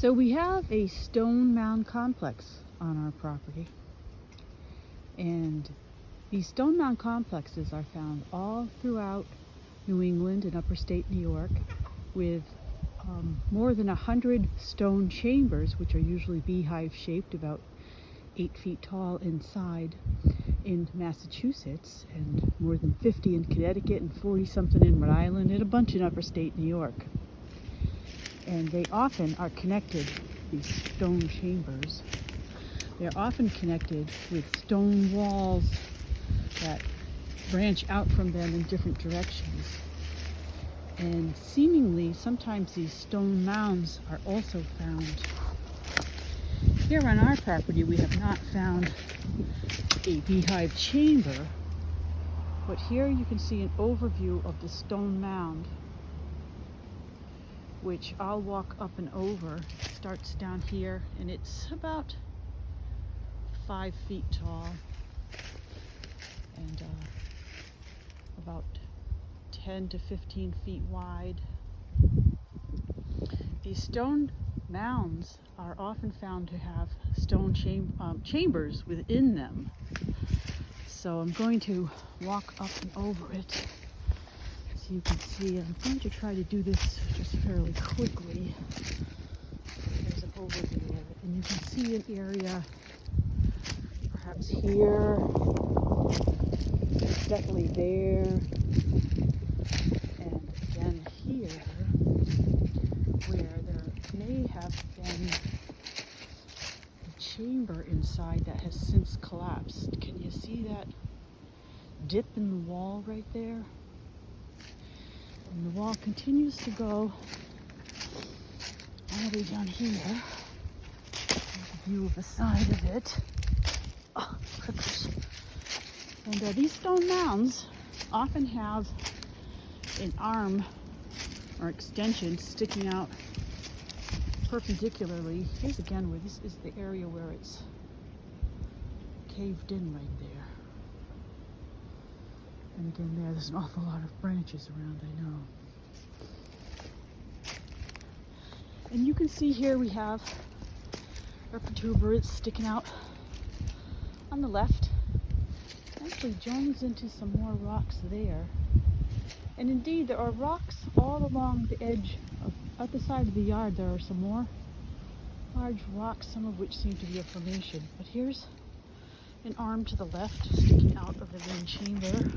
So we have a stone mound complex on our property, and these stone mound complexes are found all throughout New England and upper state New York, with more than 100 stone chambers, which are usually beehive shaped, about 8 feet tall inside, in Massachusetts, and more than 50 in Connecticut, and 40 something in Rhode Island, and a bunch in upper state New York. And they often are connected, these stone chambers, they're often connected with stone walls that branch out from them in different directions. And seemingly, sometimes these stone mounds are also found. Here on our property, we have not found a beehive chamber, but here you can see an overview of the stone mound, which I'll walk up and over. It starts down here, and it's about 5 feet tall and about 10 to 15 feet wide. These stone mounds are often found to have stone chambers within them. So I'm going to walk up and over it so you can see. I'm going to try to do this just fairly quickly. There's an overview of it, and you can see an area perhaps here. It's definitely there. And again here, where there may have been a chamber inside that has since collapsed. Can you see that dip in the wall right there? And the wall continues to go all the way down here. Here's a view of the side of it. Oh, clickers. And these stone mounds often have an arm or extension sticking out perpendicularly. Here's again where this is the area where it's caved in right there. And again there's an awful lot of branches around, I know. And you can see here we have our protuberance sticking out on the left. Actually joins into some more rocks there. And indeed there are rocks all along the edge of, at the side of the yard. There are some more large rocks, some of which seem to be a formation. But here's an arm to the left sticking out of the main chamber.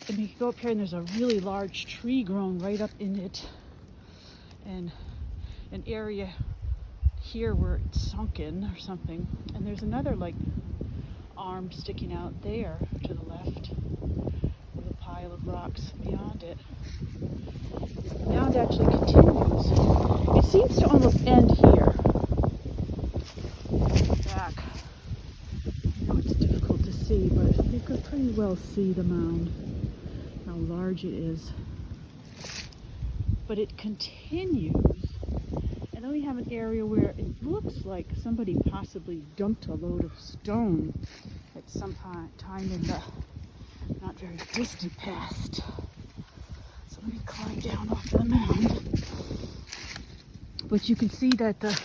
And we can go up here and there's a really large tree grown right up in it. And an area here where it's sunken or something. And there's another like arm sticking out there to the left with a pile of rocks beyond it. The mound actually continues. It seems to almost end here. Back. I know it's difficult to see, but you could pretty well see the mound, how large it is. But it continues. And then we have an area where it looks like somebody possibly dumped a load of stone at some time in the not very distant past. So let me climb down off the mound. But you can see that the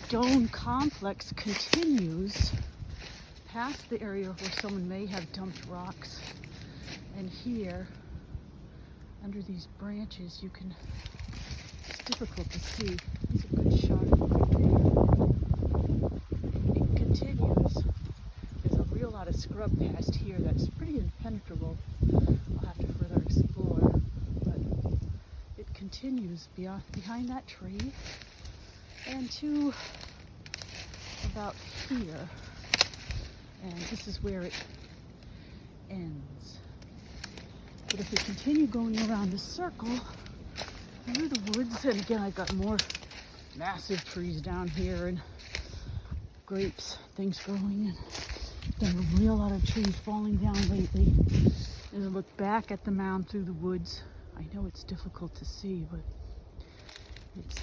stone complex continues past the area where someone may have dumped rocks. And here, under these branches, you can, it's difficult to see. It's a good shot of it right there. It continues. There's a real lot of scrub past here that's pretty impenetrable. I'll have to further explore. But it continues behind that tree and to about here. And this is where it ends. But if we continue going around the circle through the woods, and again I've got more massive trees down here and grapes, things growing, and there's a real lot of trees falling down lately. As I look back at the mound through the woods, I know it's difficult to see, but it's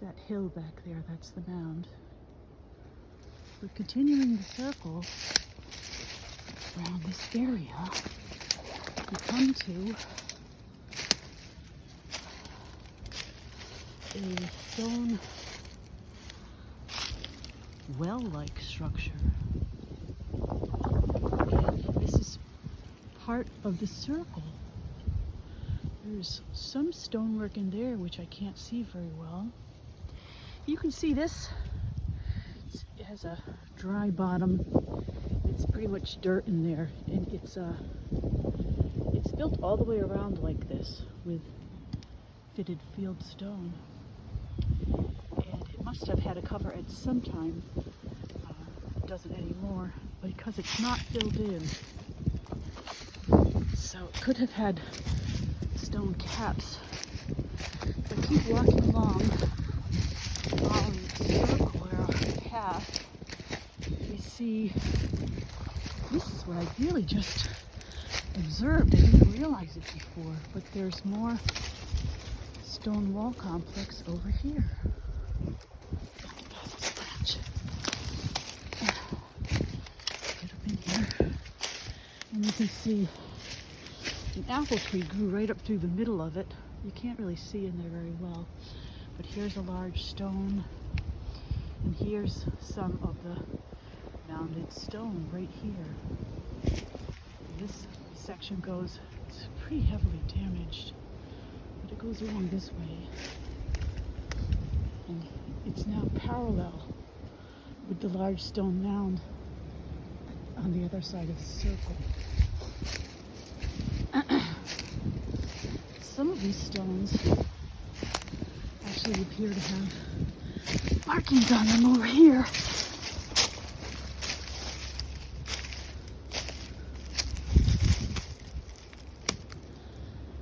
that hill back there, that's the mound. We're continuing the circle around this area. you come to a stone well-like structure. And this is part of the circle. There's some stonework in there which I can't see very well. You can see this. It has a dry bottom. It's pretty much dirt in there, and it's built all the way around like this with fitted field stone. And it must have had a cover at some time. It doesn't anymore because it's not filled in. So it could have had stone caps. If I keep walking along the circular path, we see this is what I really just observed. I didn't realize it before, but there's more stone wall complex over here. Past this branch. Get up in here, and you can see an apple tree grew right up through the middle of it. You can't really see in there very well, but here's a large stone, and here's some of the mounded stone right here. This section goes, it's pretty heavily damaged, but it goes along this way, and it's now parallel with the large stone mound on the other side of the circle. Some of these stones actually appear to have markings on them over here.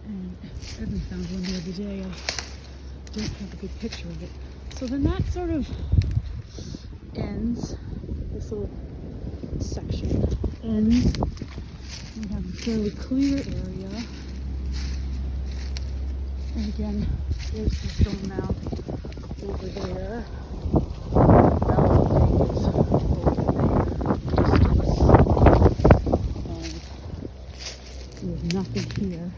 And Evan found one the other day. I don't have a good picture of it. So then that sort of ends, this little section ends. We have a fairly clear area. And again, there's the stone mound over there. And there's nothing here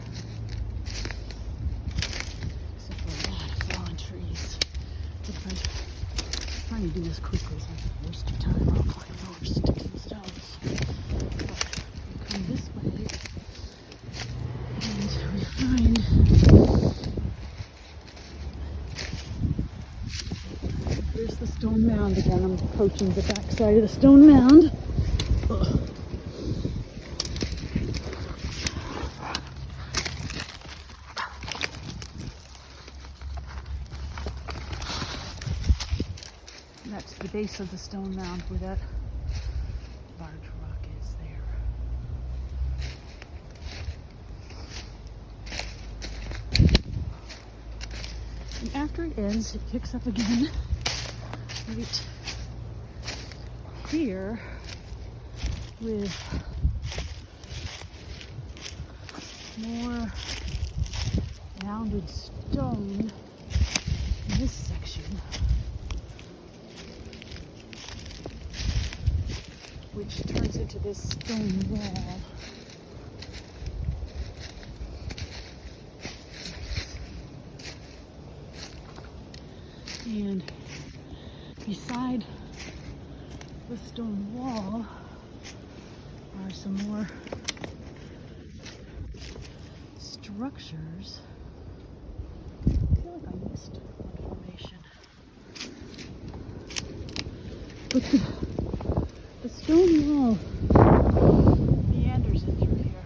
except for a lot of fallen trees. But if I'm trying to do this quickly, so I can waste your time, I'll climb over sticks and stones. But we come this way, and we find there's the stone mound again. I'm approaching the back side of the stone mound. Ugh. And that's the base of the stone mound where that large rock is there. And after it ends, it picks up again right here with more mounded stone in this section, which turns into this stone wall. And beside the stone wall are some more structures. I feel like I missed information. But the stone wall meanders in through here.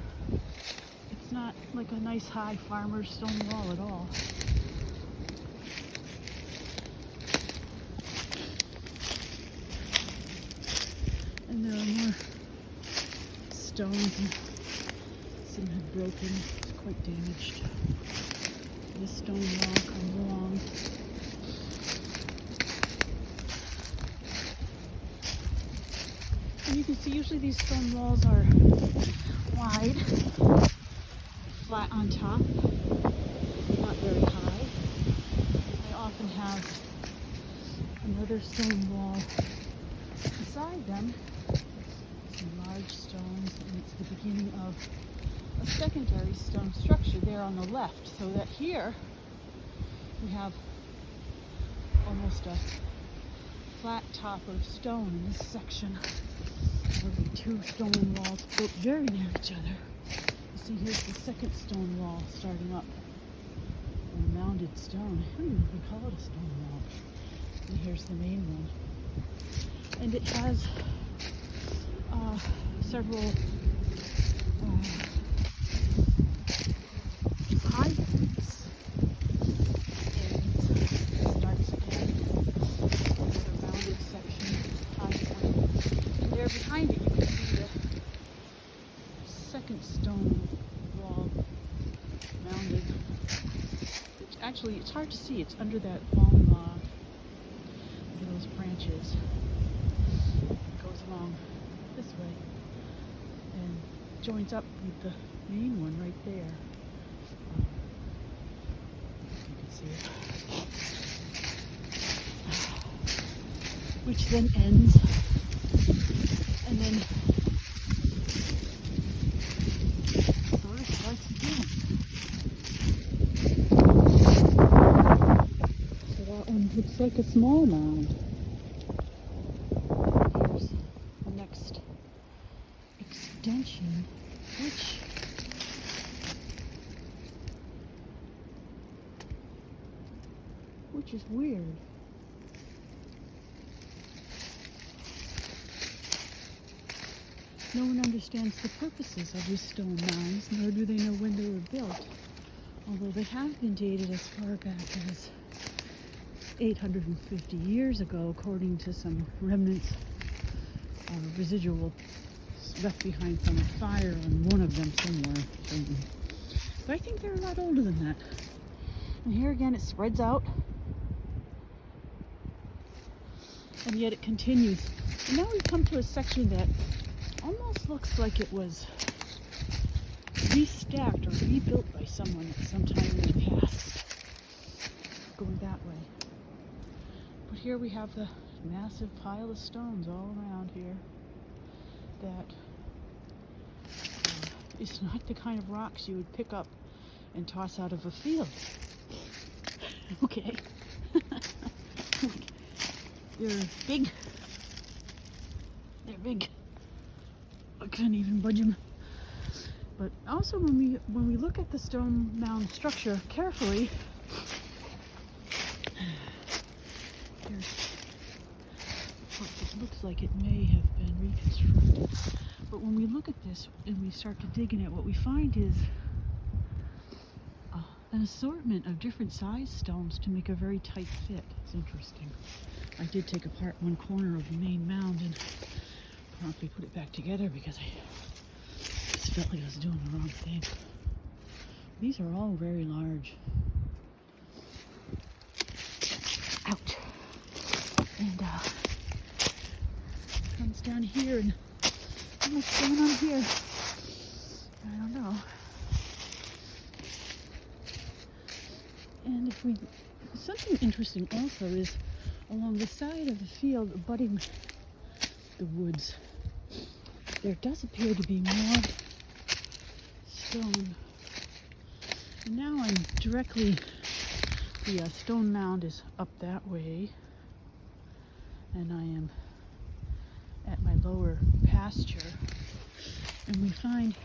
It's not like a nice high farmer's stone wall at all. And there are more stones, and some have broken. It's quite damaged. This stone wall comes along. And you can see usually these stone walls are wide, flat on top, not very high. They often have another stone wall beside them. Some large stones, and it's the beginning of a secondary stone structure there on the left, so that here we have almost a flat top of stone in this section. There will be two stone walls built very near each other. You see, here's the second stone wall starting up. A mounded stone. I don't even know if we call it a stone wall. And here's the main one. And it has several high points. And it starts again with a rounded section, high point. And there behind it you can see the second stone wall mounded. Actually, it's hard to see. It's under that fallen log, under those branches. It goes along this way and joins up with the main one right there. You can see it. Which then ends, and then sort of starts again. Looks like a small mound. Here's the next extension, which is weird. No one understands the purposes of these stone mounds, nor do they know when they were built, although they have been dated as far back as 850 years ago, according to some remnants, residual left behind from a fire on one of them somewhere. But I think they're a lot older than that. And here again it spreads out, and yet it continues. And now we've come to a section that almost looks like it was restacked or rebuilt by someone at some time in the past, going that way. But here we have the massive pile of stones all around here that is not the kind of rocks you would pick up and toss out of a field. Okay. They're big. They're big. I couldn't even budge them. But also when we look at the stone mound structure carefully, here's what it looks like it may have been reconstructed. But when we look at this and we start to dig in it, what we find is an assortment of different size stones to make a very tight fit. It's interesting. I did take apart one corner of the main mound and promptly put it back together because I just felt like I was doing the wrong thing. These are all very large. Ouch. And comes down here, and what's going on here? I don't know. And something interesting also is along the side of the field abutting the woods, there does appear to be more stone. And now I'm directly, the stone mound is up that way, and I am at my lower pasture, and we find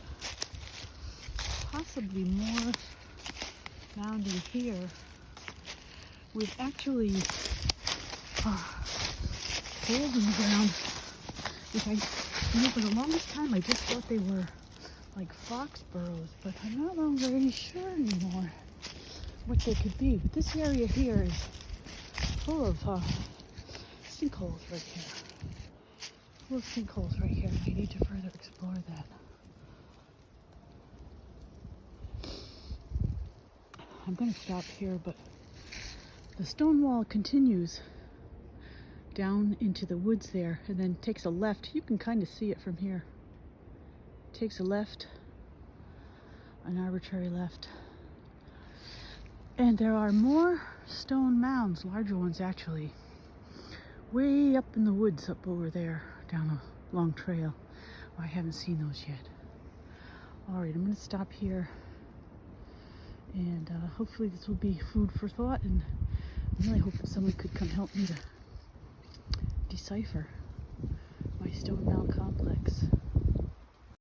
possibly more mounding here with actually holes in the ground, which for the longest time I just thought they were like fox burrows, but I'm no longer really sure anymore what they could be. But this area here is full of sinkholes right here. Full of sinkholes right here. I need to further explore that. I'm going to stop here, but the stone wall continues down into the woods there and then takes a left. You can kind of see it from here. Takes a left, an arbitrary left. And there are more stone mounds, larger ones actually, way up in the woods up over there, down a long trail. Well, I haven't seen those yet. Alright, I'm going to stop here, and hopefully this will be food for thought, and I really hope someone could come help me to decipher my stone mound complex.